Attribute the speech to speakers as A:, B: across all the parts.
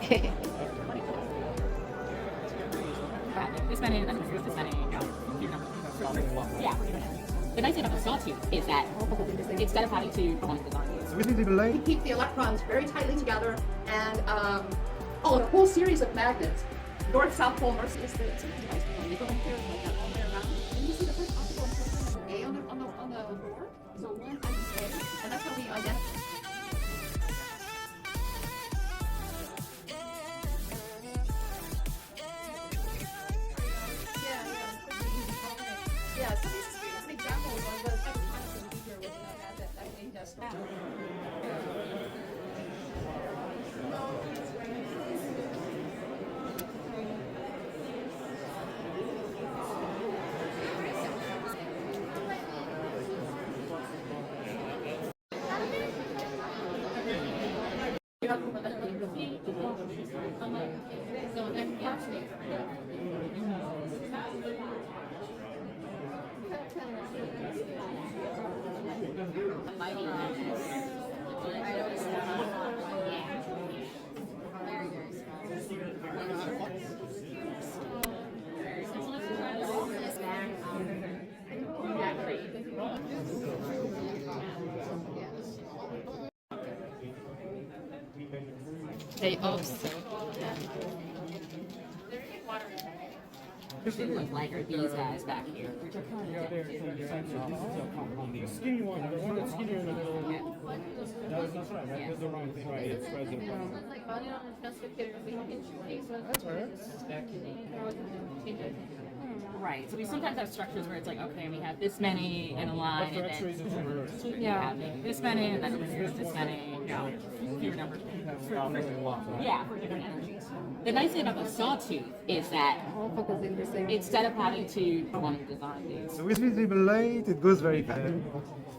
A: This many, this many, yeah. The nice thing about the sawtooth is that instead of having to
B: keep the electrons very tightly together and a whole series of magnets, north, south pole, north, is the device. They go like here, like that, all the way around. And you see the first optical insertion of A on the board. So one is A, and that's how we identify. Yeah, so this is an example of the type of content we hear with that name does. They also look like these guys back here, which are kind of
C: The skinny one, the one that's skinnier in the middle. That's right, right? That's the wrong thing, right? It's present. That's right.
A: right. So we sometimes have structures where it's like, okay, we have this many in a line,
C: For
A: and
C: X-rays,
A: then
C: it's reversed.
A: yeah, maybe this many, and then here's this many. Yeah, fewer numbers. Yeah, for different energies. The nice thing about the sawtooth is that instead of having to design these.
D: So with visible light, it goes very fast,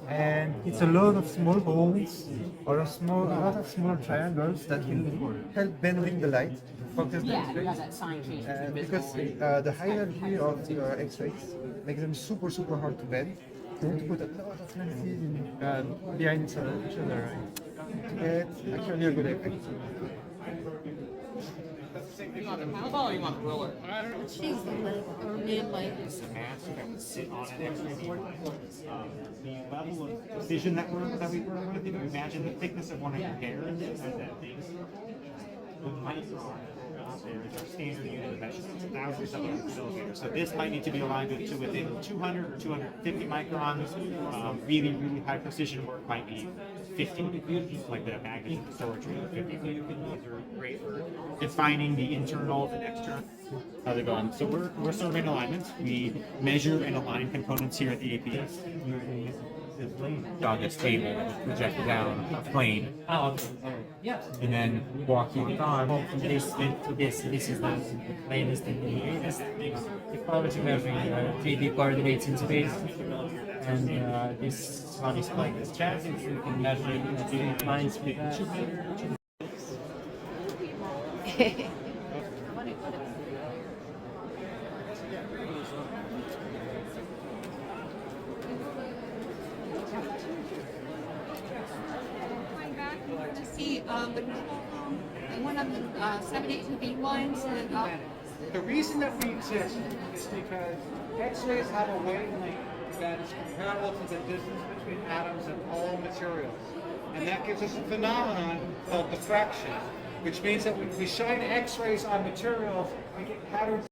D: and it's a lot of small holes or a lot of small triangles that will help bending the light, focus the
A: Yeah, you have
D: X-rays.
A: that sign change.
D: Because the high energy of the X-rays makes them super hard to bend. You want to put a lot of lenses behind each other, right? To get actually a good effect.
E: How about you want roller?
B: She's the leg or mid-leg.
E: It's a mask that would sit on an X-ray beam. The level of precision that we work with, if you imagine the thickness of one of your hairs as that big. The micron there is our standard unit of measurement, thousands of millimeters. So this might need to be aligned to within 200 or 250 microns. Really high precision work might be 50, like the magnitude of storage rate of 50. These are great for defining the internals and externals. How's it going? So we're surveying alignments. We measure and align components here at the APS using on this table, project down a plane. And then walk you on this is the plane is the APS. If I were to measure 3D coordinates in space, and this one is like this chart, you can measure the lines with
B: To see the control room and one of the 782 beam lines and
F: The reason that we exist is because X-rays have a wavelength that is comparable to the distance between atoms of all materials. And that gives us a phenomenon called diffraction, which means that when we shine X-rays on materials, we get patterns.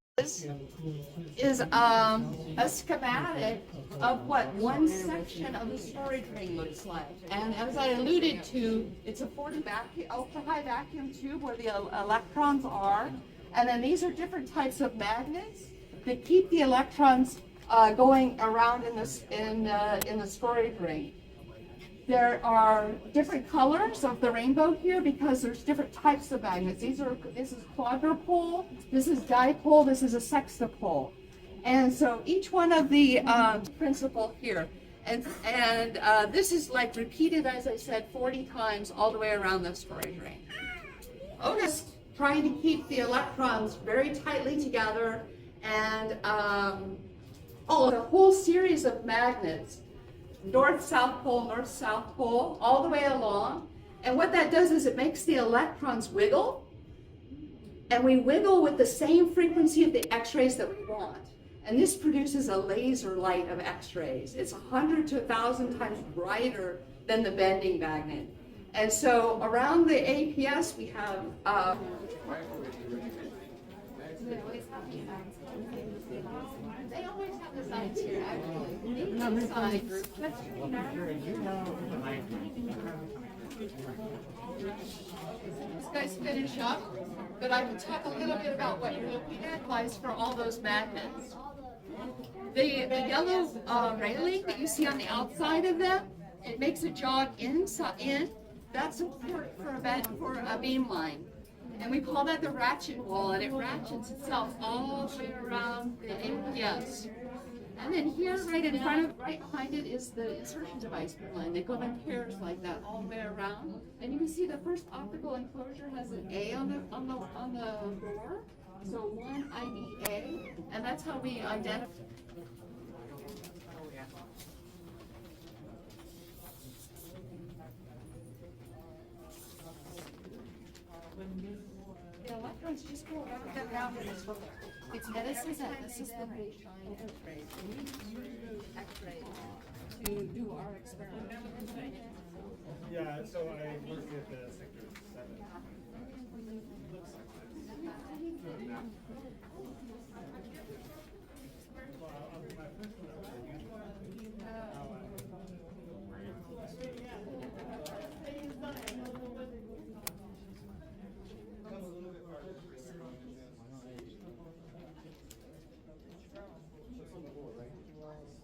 B: is a schematic of what one section of the storage ring looks like. And as I alluded to, it's a 40 ultra high vacuum tube where the electrons are. And then these are different types of magnets that keep the electrons going around in the storage ring. There are different colors of the rainbow here because there's different types of magnets. This is quadrupole, this is dipole, this is a sextupole. And so each one of the principle here. And this is like repeated, as I said, 40 times all the way around the storage ring. Otis trying to keep the electrons very tightly together and a whole series of magnets, north-south pole, all the way along. And what that does is it makes the electrons wiggle and we wiggle with the same frequency of the X-rays that we want. And this produces a laser light of X-rays. It's 100 to 1,000 times brighter than the bending magnet. And so around the APS we have they always have the signs here, actually. Signs. These guys finish up, but I can talk a little bit about what you're looking at lies for all those magnets. The yellow railing that you see on the outside of them, it makes a jog in. That's a port for a beam line. And we call that the ratchet wall, and it ratchets itself all the way around the APS. And then here, right behind it is the insertion device beam line. They go in pairs like that all the way around. And you can see the first optical enclosure has an A on the door. So one IDA, and that's how we identify. The electrons just go around and around in this filter. This is the shine X-ray. We use X-ray to do our experiment.
C: Yeah, so I work at the sector 7.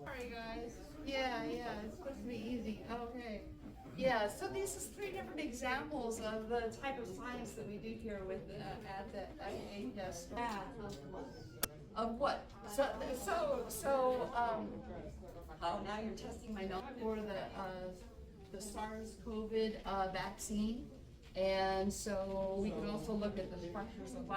B: Sorry guys. Yeah, it's supposed to be easy. Okay. Yeah, so this is 3 different examples of the type of science that we do here with at the APS. Of what? Now you're testing my note for the SARS-CoV vaccine, and so we can also look at the pressures of